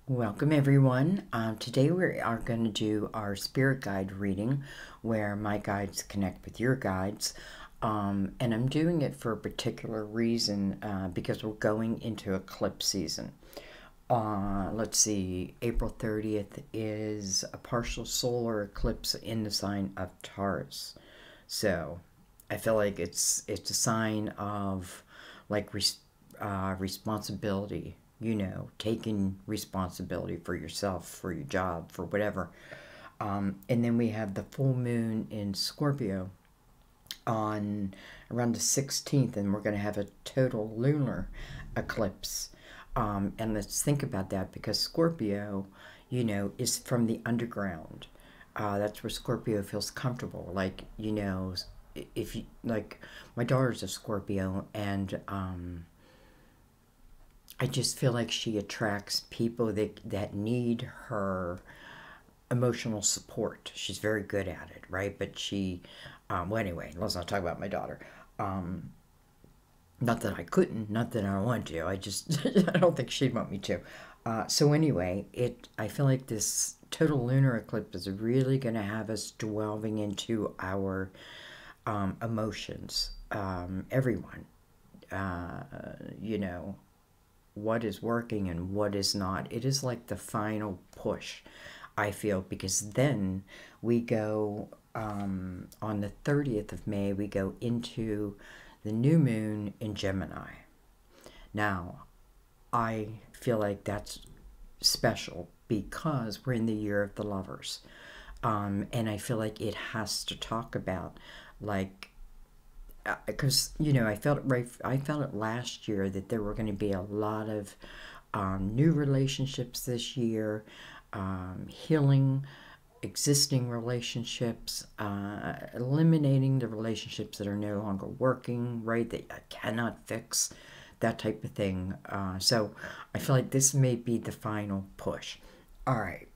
Welcome everyone. Today we are going to do our spirit guide reading where my guides connect with your guides. And I'm doing it for a particular reason because we're going into eclipse season. Let's see, April 30th is a partial solar eclipse in the sign of Taurus. So I feel like it's a sign of like responsibility, taking responsibility for yourself, for your job, for whatever. And then we have the full moon in Scorpio on around the 16th, and we're going to have a total lunar eclipse. And let's think about that because Scorpio, is from the underground. That's where Scorpio feels comfortable. Like, if you, like, my daughter's a Scorpio, and I just feel like she attracts people that need her emotional support. She's very good at it, right? But she, well, anyway, let's not talk about my daughter. Not that I couldn't, not that I don't want to. I just, I don't think she'd want me to. So anyway, I feel like this total lunar eclipse is really going to have us delving into our emotions. Everyone, what is working and what is not. It is like the final push, I feel, because then we go on the 30th of May, we go into the new moon in Gemini. Now, I feel like that's special because we're in the year of the lovers. And I feel like it has to talk about, like, because I felt it last year that there were going to be a lot of new relationships this year, healing existing relationships, eliminating the relationships that are no longer working, right, that I cannot fix, that type of thing. So I feel like this may be the final push. All right,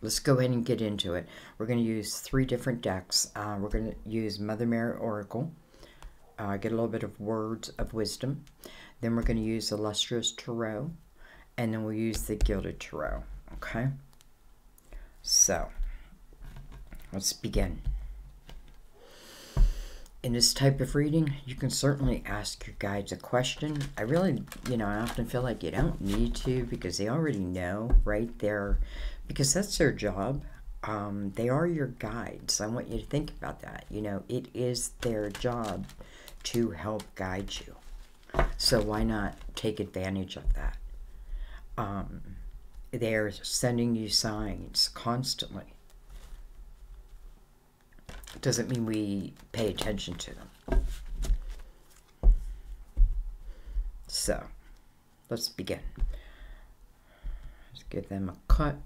let's go ahead and get into it. We're going to use 3 different decks. We're going to use Mother Mary Oracle, get a little bit of words of wisdom. Then we're going to use Illustrious Tarot, and then we'll use the Gilded Tarot. Okay, so let's begin. In this type of reading, you can certainly ask your guides a question. I really, I often feel like you don't need to because they already know, right? Because that's their job. They are your guides. I want you to think about that. It is their job to help guide you. So why not take advantage of that? They're sending you signs constantly. Doesn't mean we pay attention to them. So, let's begin. Let's give them a cut.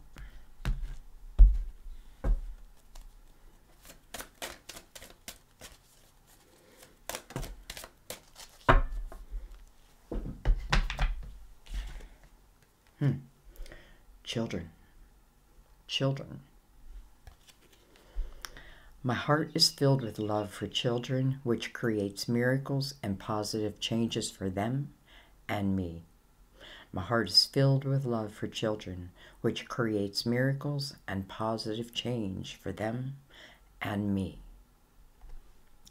Children. My heart is filled with love for children, which creates miracles and positive changes for them and me. My heart is filled with love for children, which creates miracles and positive change for them and me.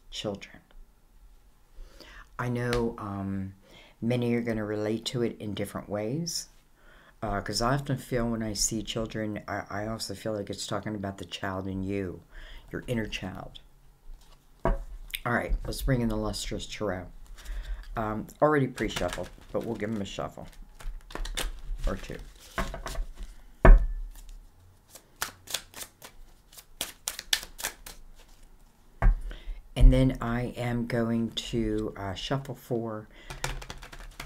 Children. I know many are going to relate to it in different ways. Because I often feel when I see children, I also feel like it's talking about the child in you, your inner child. All right, let's bring in the Illustrious Tarot. Already pre-shuffled, but we'll give them a shuffle or 2. And then I am going to shuffle for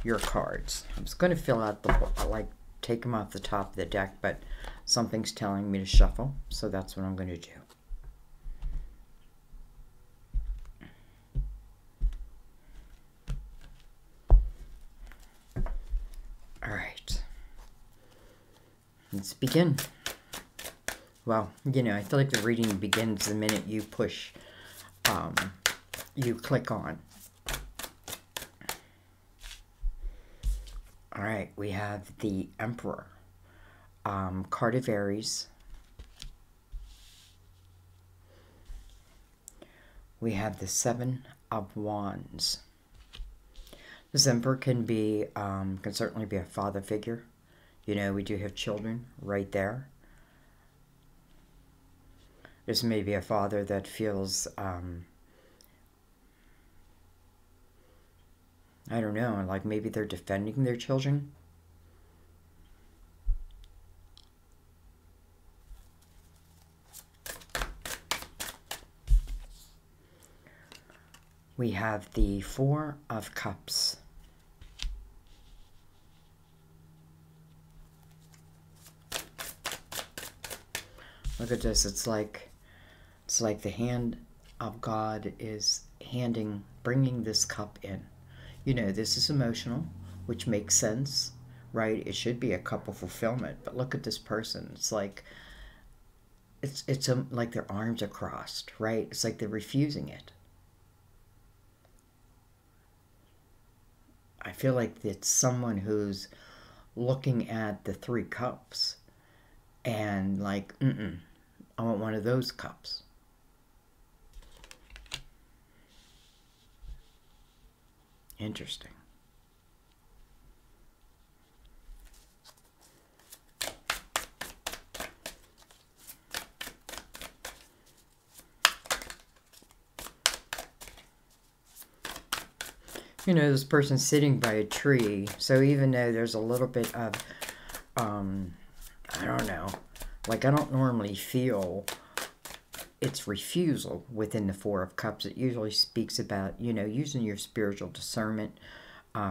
your cards. I'm just going to fill out take them off the top of the deck, but something's telling me to shuffle, so that's what I'm going to do. All right, let's begin. Well, I feel like the reading begins the minute you push, you click on. All right, we have the Emperor. card of Aries. We have the Seven of Wands. This Emperor can certainly be a father figure. You know, we do have children right there. This may be a father that feels, I don't know, like maybe they're defending their children. We have the Four of Cups. Look at this. It's like the hand of God is bringing this cup in. You know, this is emotional, which makes sense, right? It should be a cup of fulfillment. But look at this person. It's like like their arms are crossed, right? It's like they're refusing it. I feel like it's someone who's looking at the Three Cups and like, I want one of those cups. Interesting. You know, this person's sitting by a tree, so even though there's a little bit of, I don't know, like I don't normally feel it's refusal within the Four of Cups. It usually speaks about, you know, using your spiritual discernment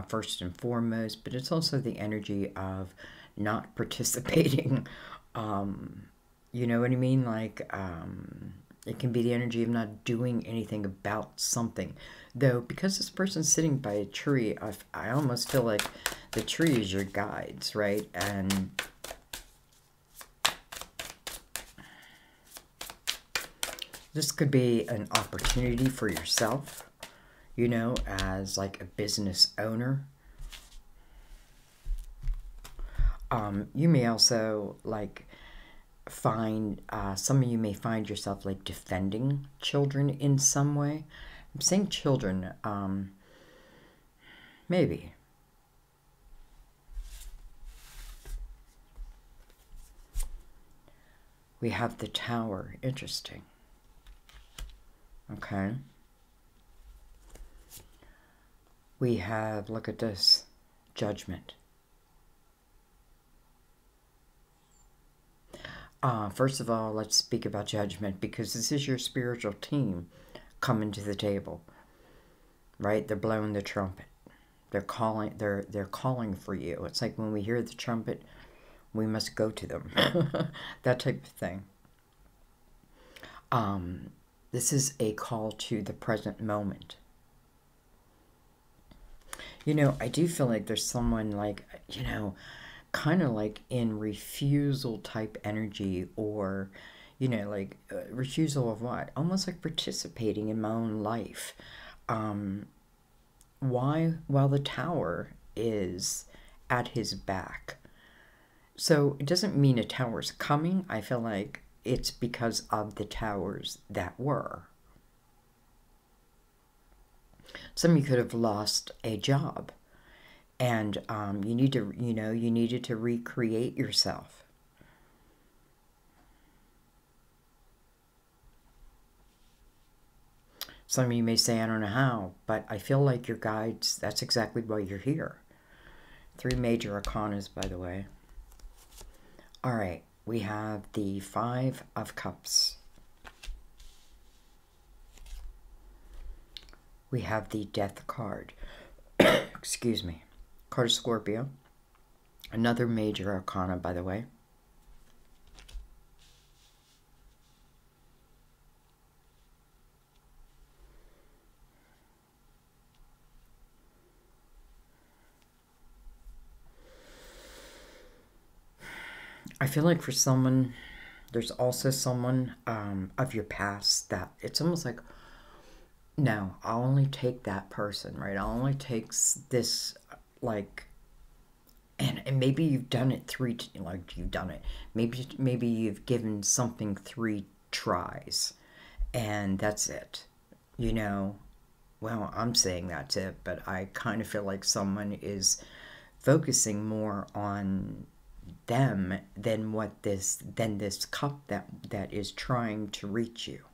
first and foremost, but it's also the energy of not participating. You know what I mean? Like, it can be the energy of not doing anything about something. Though, because this person's sitting by a tree, I almost feel like the tree is your guides, right? And this could be an opportunity for yourself, you know, as like a business owner. You may also like find, some of you may find yourself like defending children in some way. I'm saying children, maybe. We have the Tower. Interesting. Okay. We have, look at this, Judgment. First of all, let's speak about Judgment, because this is your spiritual team coming to the table, right? They're blowing the trumpet. They're calling for you. It's like when we hear the trumpet, we must go to them. That type of thing. This is a call to the present moment. You know, I do feel like there's someone like, you know, kind of like in refusal type energy, or, you know, like refusal of what? Almost like participating in my own life. Why? Well, the Tower is at his back. So it doesn't mean a tower's coming. I feel like it's because of the towers that were. Some of you could have lost a job, and you need to, you know, you needed to recreate yourself. Some of you may say, I don't know how, but I feel like your guides, that's exactly why you're here. 3 major arcanas, by the way. All right, we have the Five of Cups. We have the Death card. Excuse me. Card of Scorpio. Another major arcana, by the way. I feel like for someone, there's also someone of your past that it's almost like, no, I'll only take that person, right? I'll only take this, like, and And maybe you've done it maybe you've given something 3 tries, and that's it. You know, well, I'm saying that's it, but I kind of feel like someone is focusing more on them than this cup that is trying to reach you.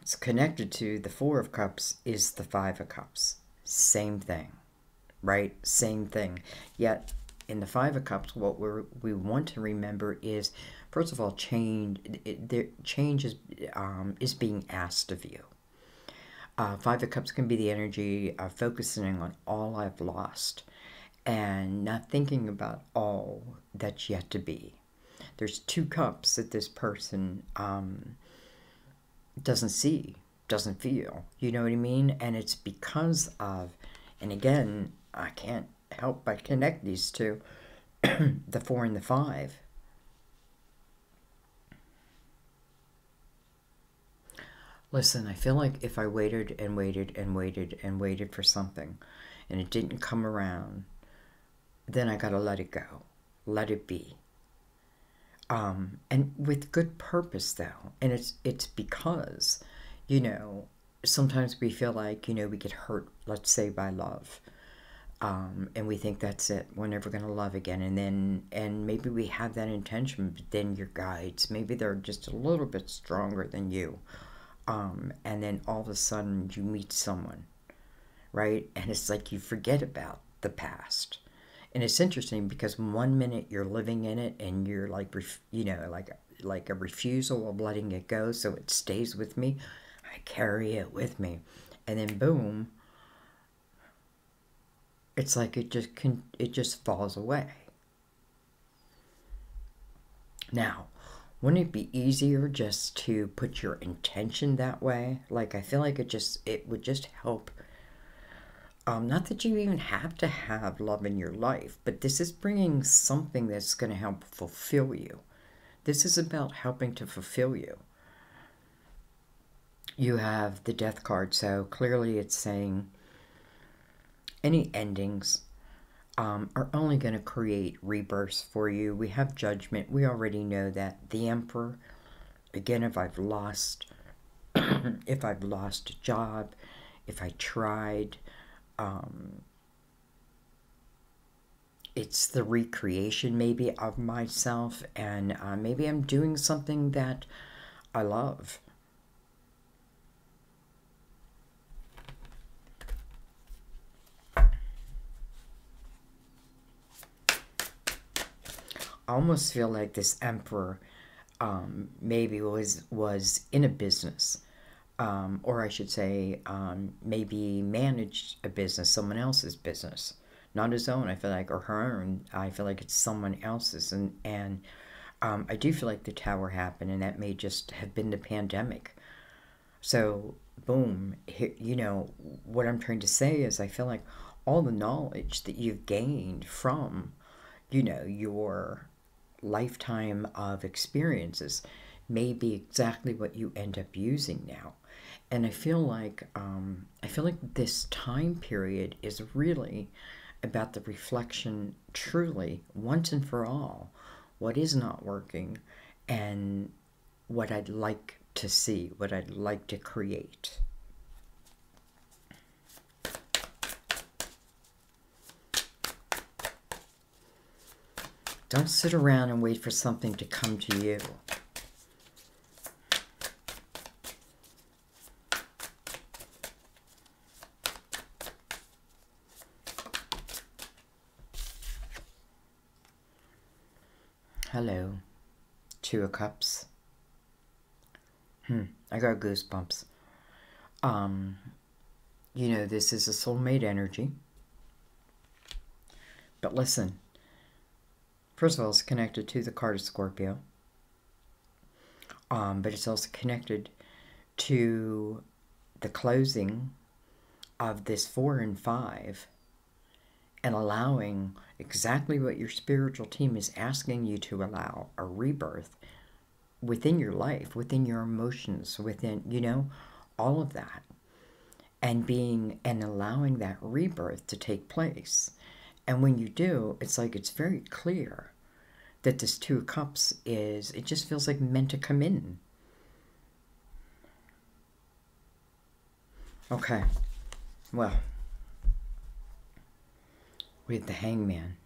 It's connected to the 4 of Cups is the 5 of Cups. Same thing, right? Same thing. Yet in the 5 of Cups, what we want to remember is, first of all, change is being asked of you. 5 of Cups can be the energy of focusing on all I've lost and not thinking about all that's yet to be. There's 2 cups that this person doesn't see, doesn't feel. You know what I mean? And it's because of, and again, I can't help but connect these two, the 4 and the 5. Listen, I feel like if I waited and waited and waited and waited for something and it didn't come around, then I gotta let it go. Let it be. And with good purpose, though. And it's because, you know, sometimes we feel like, you know, we get hurt, let's say, by love. And we think that's it. We're never going to love again. And maybe we have that intention, but then your guides, maybe they're just a little bit stronger than you. And then all of a sudden you meet someone, right? And it's like you forget about the past. And it's interesting because 1 minute you're living in it and you're like, you know, like a refusal of letting it go, so it stays with me. I carry it with me. And then boom, it's like it just falls away. Now, wouldn't it be easier just to put your intention that way? Like, I feel like it would just help. Not that you even have to have love in your life, but this is bringing something that's going to help fulfill you. This is about helping to fulfill you. You have the Death card, so clearly it's saying any endings are only going to create rebirths for you. We have Judgment. We already know that. The Emperor, again, if I've lost a job, if I tried, it's the recreation maybe of myself, and maybe I'm doing something that I love. I almost feel like this Emperor maybe was in a business, or I should say maybe managed a business, someone else's business, not his own. I feel like, or her own. I feel like it's someone else's, and I do feel like the Tower happened, and that may just have been the pandemic. So boom, you know what I'm trying to say is I feel like all the knowledge that you've gained from, you know, your lifetime of experiences may be exactly what you end up using now. And I feel like this time period is really about the reflection, truly, once and for all, what is not working and what I'd like to see, what I'd like to create. Don't sit around and wait for something to come to you. Hello, 2 of Cups. I got goosebumps. You know, this is a soulmate energy. But listen, first of all, it's connected to the card of Scorpio. But it's also connected to the closing of this 4 and 5 and allowing exactly what your spiritual team is asking you to allow, a rebirth within your life, within your emotions, within, you know, all of that. and allowing that rebirth to take place. And when you do, it's like it's very clear that this Two of Cups is, it just feels like meant to come in. Okay, well, we have the Hangman.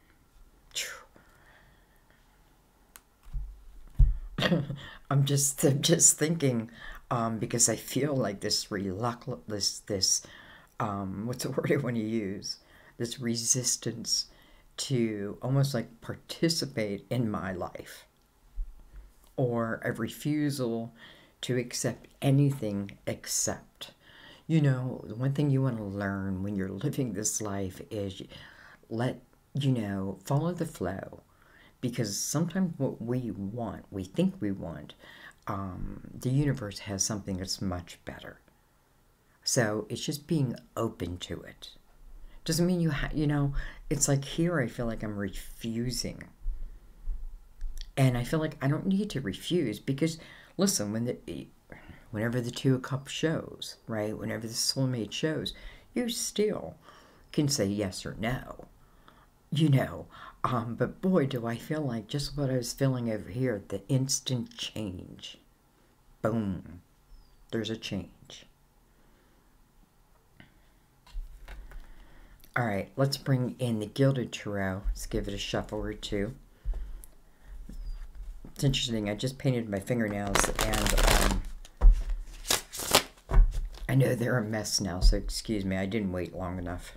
I'm just thinking, because I feel like this what's the word I want to use? This resistance to almost like participate in my life, or a refusal to accept anything except. You know, the one thing you want to learn when you're living this life is follow the flow. Because sometimes what we want, we think we want, the universe has something that's much better. So it's just being open to it. Doesn't mean it's like here I feel like I'm refusing. And I feel like I don't need to refuse because, listen, whenever the Two of Cups shows, right? Whenever the soulmate shows, you still can say yes or no. But boy, do I feel like just what I was feeling over here, the instant change. Boom. There's a change. All right, let's bring in the Gilded Tarot. Let's give it a shuffle or two. It's interesting. I just painted my fingernails, and I know they're a mess now, so excuse me. I didn't wait long enough.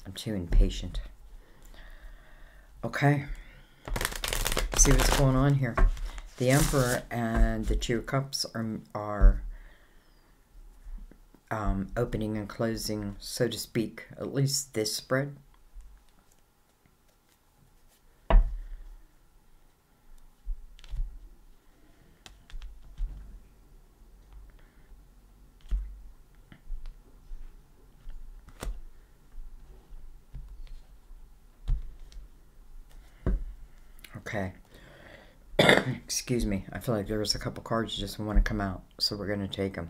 I'm too impatient. Okay, see what's going on here. The Emperor and the Two of Cups are opening and closing, so to speak, at least this spread. Okay. Excuse me. I feel like there was a couple cards that just want to come out, so we're going to take them.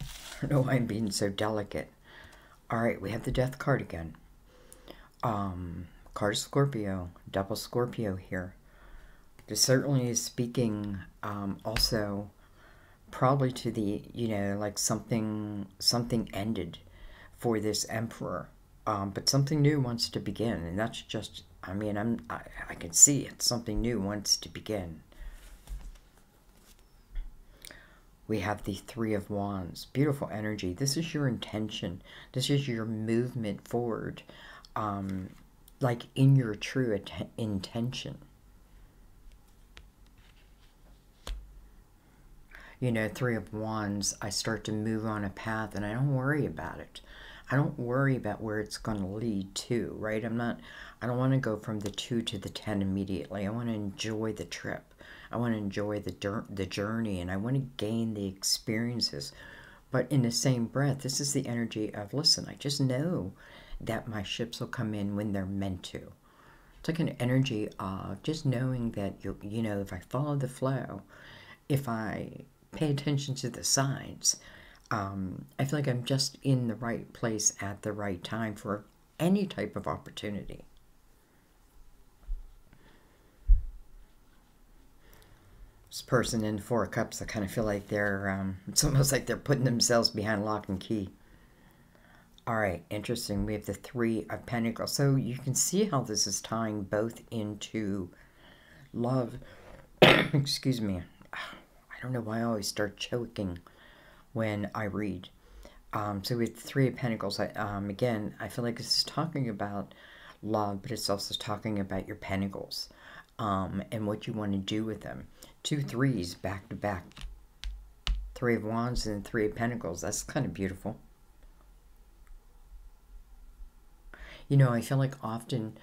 I don't know why I'm being so delicate. All right, we have the Death card again. Card of Scorpio, double Scorpio here. This certainly is speaking also probably to the, like something ended for this Emperor. But something new wants to begin, and that's just, I can see it. Something new wants to begin. We have the Three of Wands. Beautiful energy. This is your intention. This is your movement forward, like in your true intention. Three of Wands, I start to move on a path, and I don't worry about it. I don't worry about where it's going to lead to, right? I don't want to go from the 2 to the 10 immediately. I want to enjoy the trip. I want to enjoy the journey, and I want to gain the experiences. But in the same breath, this is the energy of, listen, I just know that my ships will come in when they're meant to. It's like an energy of just knowing that, if I follow the flow, if I pay attention to the signs, I feel like I'm just in the right place at the right time for any type of opportunity. This person in the Four of Cups, I kind of feel like they're, it's almost like they're putting themselves behind lock and key. All right, interesting. We have the Three of Pentacles. So you can see how this is tying both into love. Excuse me. I don't know why I always start choking when I read. So with the Three of Pentacles, again, I feel like this is talking about love, but it's also talking about your pentacles, and what you want to do with them. 2 threes back to back. Three of Wands and Three of Pentacles. That's kind of beautiful. I feel like often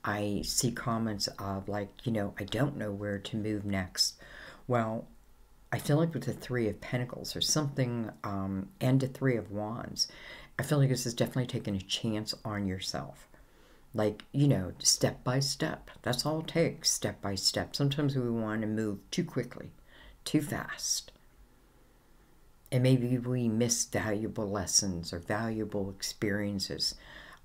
I see comments of like, I don't know where to move next. Well, I feel like with the Three of Pentacles or something, and the Three of Wands, I feel like this is definitely taking a chance on yourself. Like, step by step. That's all it takes, step by step. Sometimes we want to move too quickly, too fast. And maybe we miss valuable lessons or valuable experiences,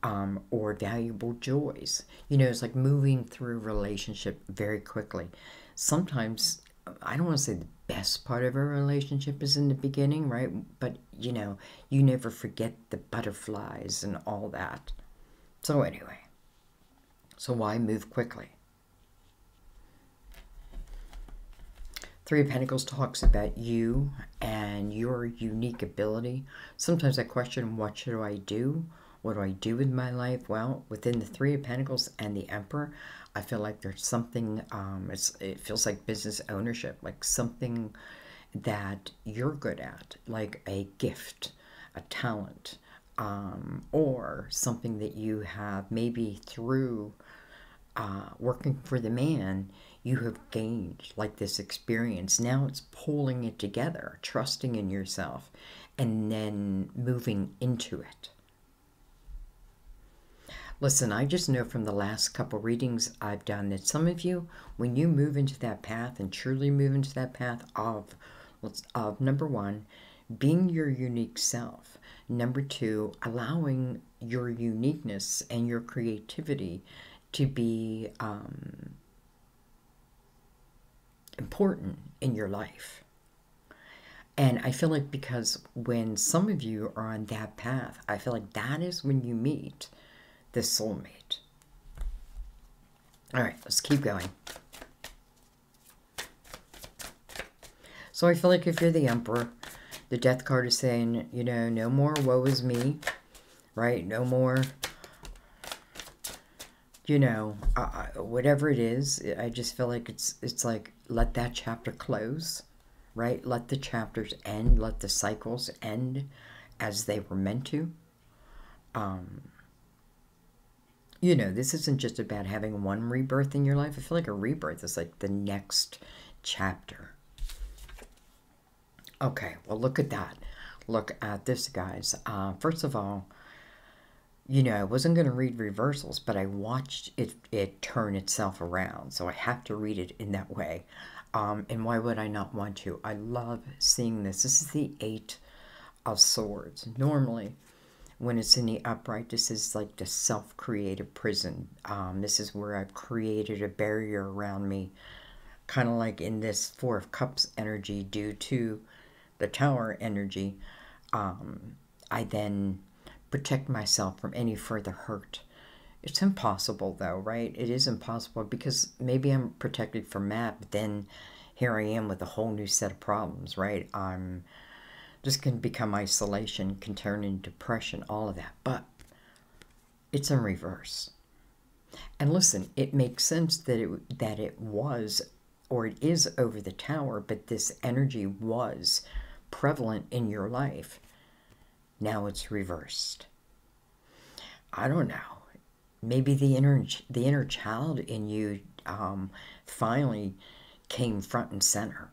or valuable joys. You know, it's like moving through a relationship very quickly. Sometimes, I don't want to say the best part of a relationship is in the beginning, right? But, you know, you never forget the butterflies and all that. So anyway, so why move quickly? Three of Pentacles talks about you and your unique ability. Sometimes I question, what should I do? What do I do with my life? Well, within the Three of Pentacles and the Emperor, I feel like there's something, it feels like business ownership, like something that you're good at, like a gift, a talent, or something that you have maybe through working for the man, you have gained like this experience. Now it's pulling it together, trusting in yourself, and then moving into it. Listen, I just know from the last couple readings I've done that some of you, when you move into that path and truly move into that path of number one, being your unique self. Number two, allowing your uniqueness and your creativity to be important in your life. And I feel like because when some of you are on that path, I feel like that is when you meet the soulmate. All right, let's keep going. So I feel like if you're the Emperor, the Death card is saying, you know, no more woe is me, right? No more, you know, whatever it is. I just feel like it's like, let that chapter close, right? Let the chapters end. Let the cycles end as they were meant to. You know, this isn't just about having one rebirth in your life. I feel like a rebirth is like the next chapter. Okay, well, look at that. Look at this, guys. First of all, you know, I wasn't going to read reversals, but I watched it turn itself around. So I have to read it in that way. And why would I not want to? I love seeing this. This is the Eight of Swords. Normally, when it's in the upright, this is like the self-created prison. This is where I've created a barrier around me. Kind of like in this Four of Cups energy due to the Tower energy. I then protect myself from any further hurt. It's impossible though, right? It is impossible because maybe I'm protected from that, but then here I am with a whole new set of problems, right? I'm just going to become isolation, can turn into depression, all of that. But it's in reverse. And listen, it makes sense that it was, or it is over the Tower, but this energy was prevalent in your life. Now it's reversed. I don't know. Maybe the inner child in you finally came front and center.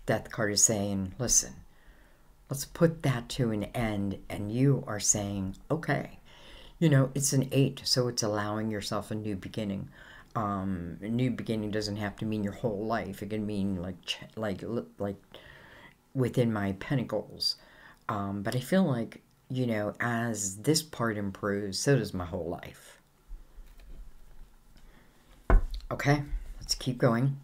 Death card is saying, listen, let's put that to an end. And you are saying, okay, you know, it's an 8, so it's allowing yourself a new beginning. A new beginning doesn't have to mean your whole life. It can mean like within my Pentacles. But I feel like, you know, as this part improves, so does my whole life. Okay, let's keep going.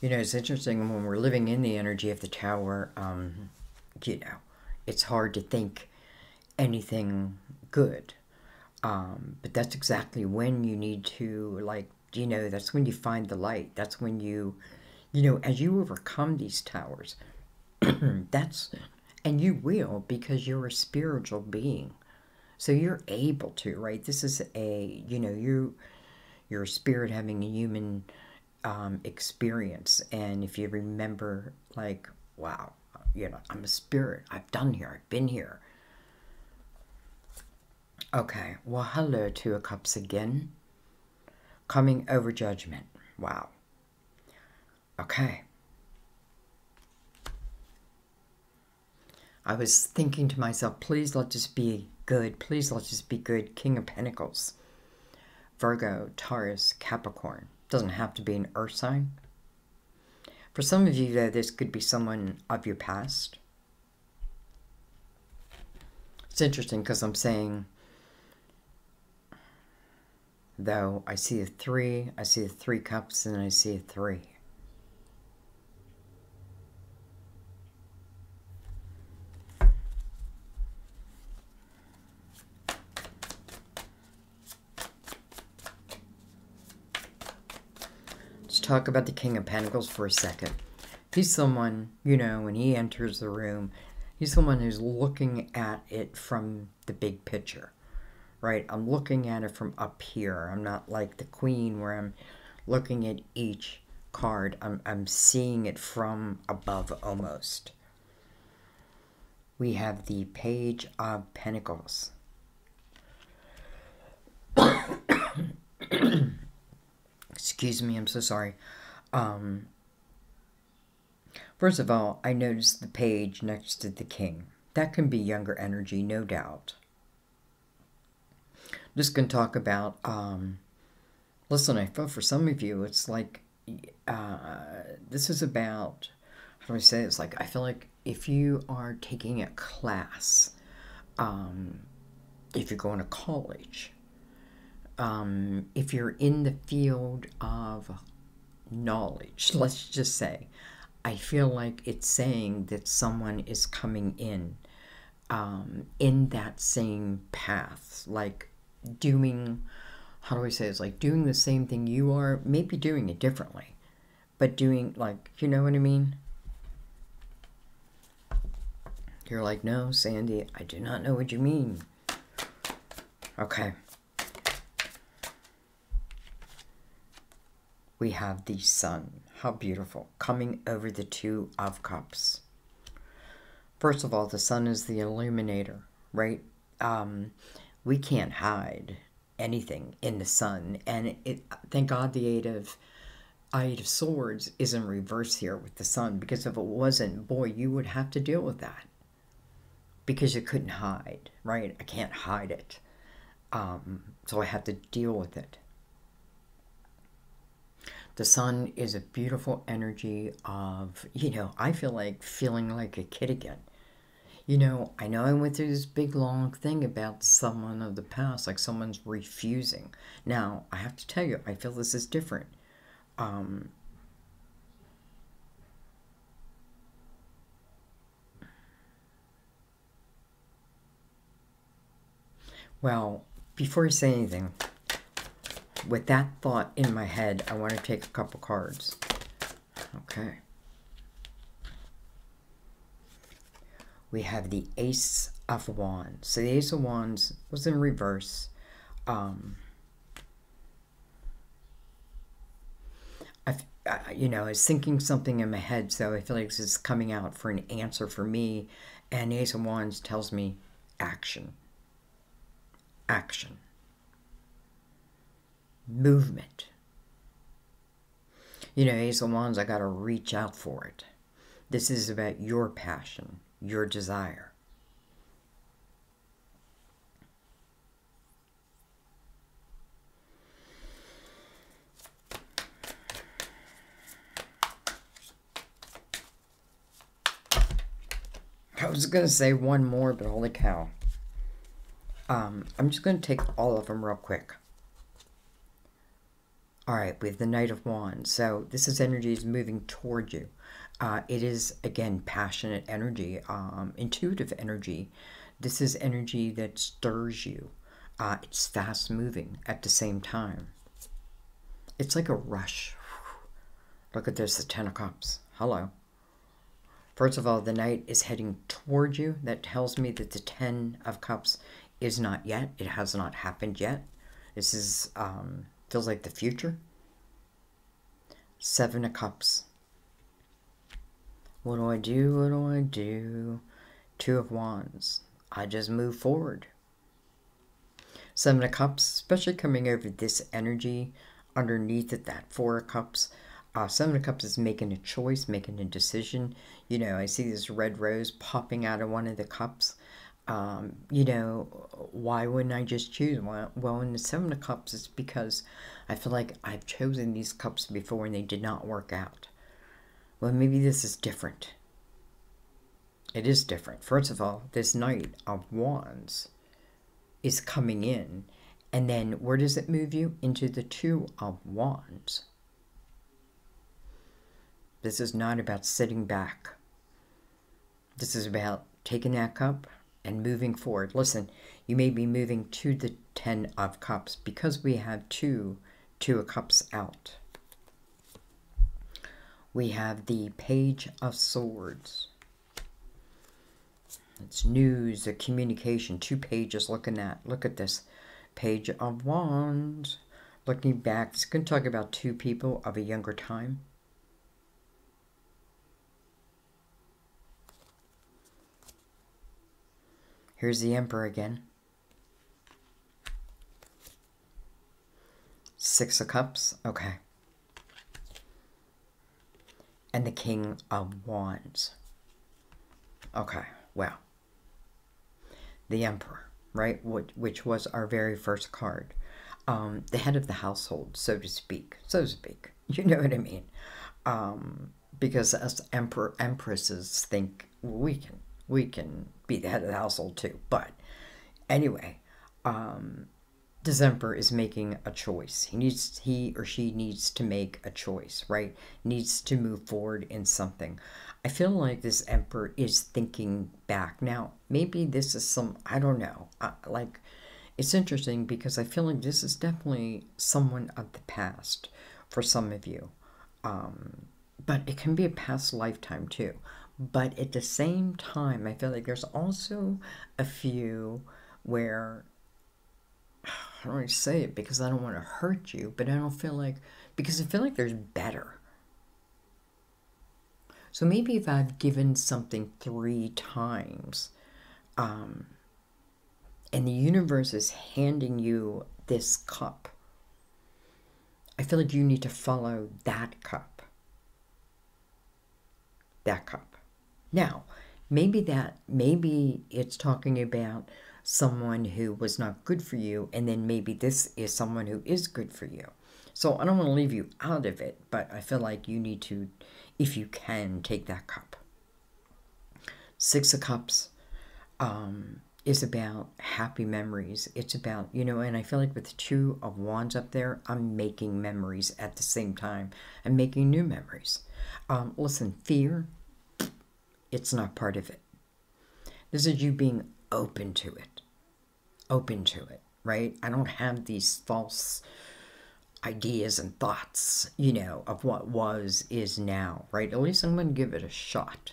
You know, it's interesting when we're living in the energy of the Tower, you know, it's hard to think anything good. But that's exactly when you need to, like, you know, that's when you find the light. That's when you know, as you overcome these towers, and you will, because you're a spiritual being. So you're able to, right? This is a, you know, you're a spirit having a human experience. And if you remember, like, wow, you know, I'm a spirit. I've done here. I've been here. Okay, well, hello, Two of Cups again. Coming over judgment. Wow. Okay. I was thinking to myself, please let this be good. Please let this be good. King of Pentacles. Virgo, Taurus, Capricorn. Doesn't have to be an earth sign. For some of you, though, this could be someone of your past. It's interesting because I'm saying, though, I see a 3, I see the 3 cups, and I see a 3. Let's talk about the King of Pentacles for a second. He's someone, you know, when he enters the room, he's someone who's looking at it from the big picture, right? I'm looking at it from up here. I'm not like the Queen where I'm looking at each card. I'm seeing it from above almost. We have the Page of Pentacles. Excuse me, I'm so sorry. First of all, I noticed the page next to the king. That can be younger energy, no doubt. Just going to talk about, listen, I feel for some of you, it's like, this is about, how do I say it? It's like, I feel like if you are taking a class, if you're going to college, if you're in the field of knowledge, let's just say, I feel like it's saying that someone is coming in that same path, like doing, how do I say it? It's like doing the same thing you are, maybe doing it differently, but doing, like, you know what I mean? You're like, no, Sandy, I do not know what you mean. Okay. We have the sun. How beautiful. Coming over the 2 of Cups. First of all, the sun is the illuminator, right? We can't hide anything in the sun. And thank God the Eight of Swords is in reverse here with the sun. Because if it wasn't, boy, you would have to deal with that. Because you couldn't hide, right? I can't hide it. So I have to deal with it. The sun is a beautiful energy of, you know, I feel like feeling like a kid again. You know I went through this big long thing about someone of the past, like someone's refusing. Now, I have to tell you, I feel this is different. Well, before I say anything, with that thought in my head, I want to take a couple cards. Okay. We have the Ace of Wands. So the Ace of Wands was in reverse. You know, I was thinking something in my head, so I feel like this is coming out for an answer for me. And Ace of Wands tells me action. Action. Movement. You know, Ace of Wands, I got to reach out for it. This is about your passion, your desire. I was going to say one more, but holy cow. I'm just going to take all of them real quick. All right, we have the Knight of Wands. So this is energy is moving toward you. It is, again, passionate energy, intuitive energy. This is energy that stirs you. It's fast moving at the same time. It's like a rush. Look at this, the 10 of Cups. Hello. First of all, the Knight is heading toward you. That tells me that the 10 of Cups is not yet. It has not happened yet. This is, feels like the future. 7 of Cups. What do I do? What do I do? 2 of Wands. I just move forward. 7 of Cups, especially coming over this energy underneath it, that 4 of Cups. Seven of Cups is making a choice, making a decision. You know, I see this red rose popping out of one of the cups. You know, why wouldn't I just choose one? Well, in the Seven of Cups, it's because I feel like I've chosen these cups before and they did not work out. Well, maybe this is different. It is different. First of all, this Knight of Wands is coming in. And then where does it move you? Into the Two of Wands. This is not about sitting back. This is about taking that cup and moving forward. Listen, you may be moving to the Ten of Cups because we have Two of Cups out. We have the Page of Swords. It's news, a communication, 2 pages looking at. Look at this. Page of Wands. Looking back, it's going to talk about 2 people of a younger time. Here's the Emperor again. 6 of Cups. Okay. And the King of Wands. Okay, well. The Emperor, right? Which was our very first card. The head of the household, so to speak. You know what I mean? Because us empresses think we can be the head of the household too. But anyway, this Emperor is making a choice. He or she needs to make a choice, right? Needs to move forward in something. I feel like this Emperor is thinking back. Now, maybe this is I don't know. Like, it's interesting because I feel like this is definitely someone of the past for some of you. But it can be a past lifetime too. But at the same time, I feel like there's also a few where, I don't want to say it because I don't want to hurt you, but I don't feel like, because I feel like there's better. So maybe if I've given something 3 times, and the universe is handing you this cup, I feel like you need to follow that cup. That cup. Now, maybe it's talking about someone who was not good for you, and then maybe this is someone who is good for you. So I don't want to leave you out of it, but I feel like you need to, if you can, take that cup. 6 of Cups is about happy memories. It's about, you know, and I feel like with the 2 of Wands up there, I'm making memories at the same time. I'm making new memories. Listen, fear, it's not part of it. This is you being open to it. Open to it, right? I don't have these false ideas and thoughts, you know, of what was, is now, right? At least I'm going to give it a shot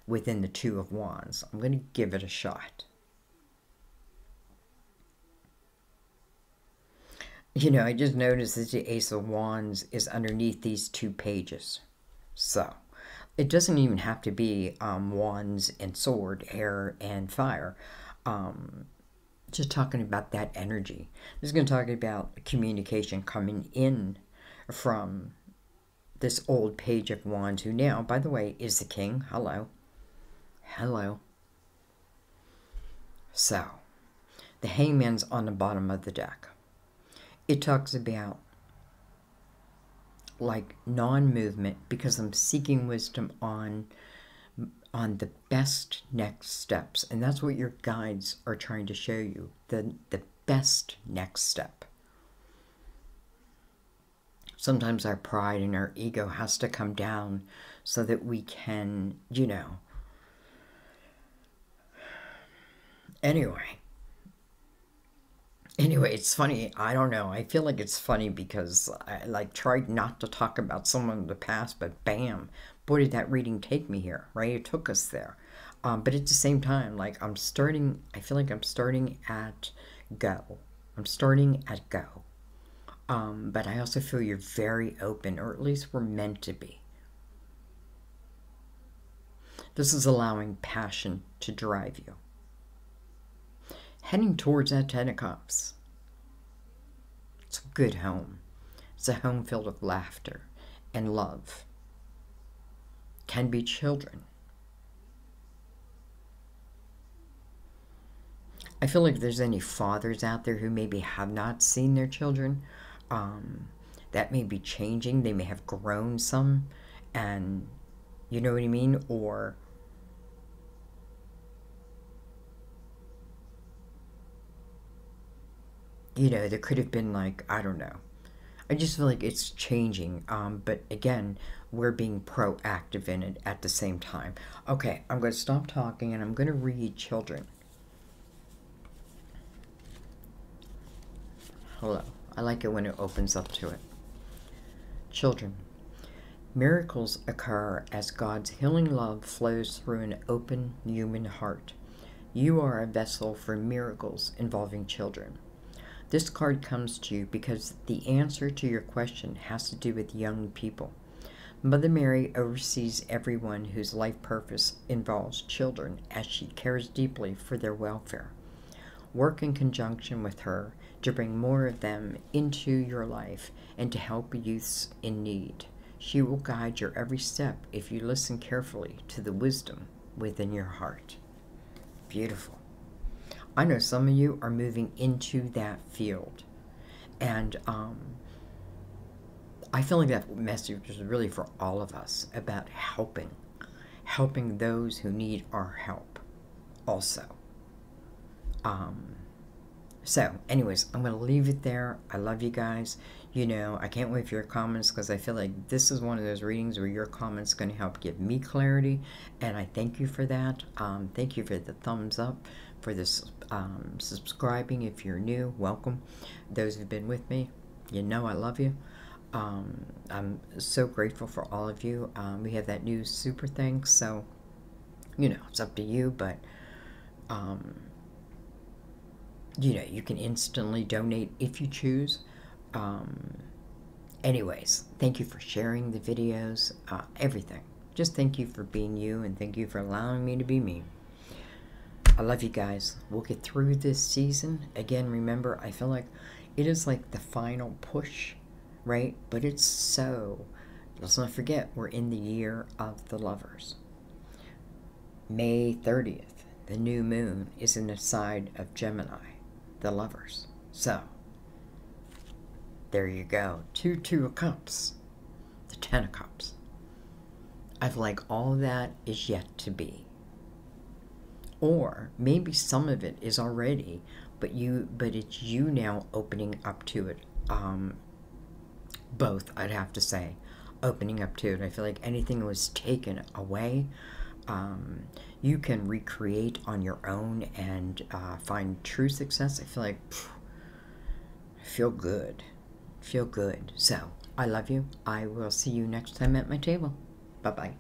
within the 2 of Wands. I'm going to give it a shot. You know, I just noticed that the Ace of Wands is underneath these 2 pages. So, it doesn't even have to be Wands and Sword, air and fire. Just talking about that energy. This is going to talk about communication coming in from this old Page of Wands, who now, by the way, is the King. Hello. Hello. So, the Hangman's on the bottom of the deck. It talks about like non-movement because I'm seeking wisdom on the best next steps, and that's what your guides are trying to show you, the best next step. Sometimes our pride and our ego has to come down so that we can, you know. Anyway, it's funny. I don't know. I feel like it's funny because I like tried not to talk about someone in the past, but bam, boy, did that reading take me here, right? It took us there. But at the same time, like I feel like I'm starting at go. I'm starting at go. But I also feel you're very open, or at least we're meant to be. This is allowing passion to drive you. Heading towards that 10 of Cups. It's a good home. It's a home filled with laughter and love can be children. I feel like if there's any fathers out there who maybe have not seen their children, that may be changing. They may have grown some, and you know what I mean? Or you know, there could have been like, I don't know. I just feel like it's changing. But again, we're being proactive in it at the same time. Okay, I'm going to stop talking and I'm going to read children. Hello. I like it when it opens up to it. Children. Miracles occur as God's healing love flows through an open human heart. You are a vessel for miracles involving children. This card comes to you because the answer to your question has to do with young people. Mother Mary oversees everyone whose life purpose involves children as she cares deeply for their welfare. Work in conjunction with her to bring more of them into your life and to help youths in need. She will guide your every step if you listen carefully to the wisdom within your heart. Beautiful. I know some of you are moving into that field. And I feel like that message is really for all of us about helping those who need our help also. So anyways, I'm going to leave it there. I love you guys. You know, I can't wait for your comments because I feel like this is one of those readings where your comments are going to help give me clarity. And I thank you for that. Thank you for the thumbs up, for this subscribing. If you're new, welcome. Those who've been with me, you know I love you. I'm so grateful for all of you. We have that new super thing, so, you know, it's up to you, but, you know, you can instantly donate if you choose. Anyways, thank you for sharing the videos, everything. Just thank you for being you, and thank you for allowing me to be me. I love you guys. We'll get through this season. Again, remember, I feel like it is like the final push, right? But it's so, let's not forget, we're in the year of the lovers. May 30th, the new moon is in the side of Gemini, the lovers. So, there you go. Two of Cups, the 10 of Cups. I feel like all of that is yet to be. Or maybe some of it is already, but it's you now opening up to it. Both, I'd have to say, opening up to it. I feel like anything was taken away, you can recreate on your own and find true success. I feel like, I feel good. Feel good. So, I love you. I will see you next time at my table. Bye-bye.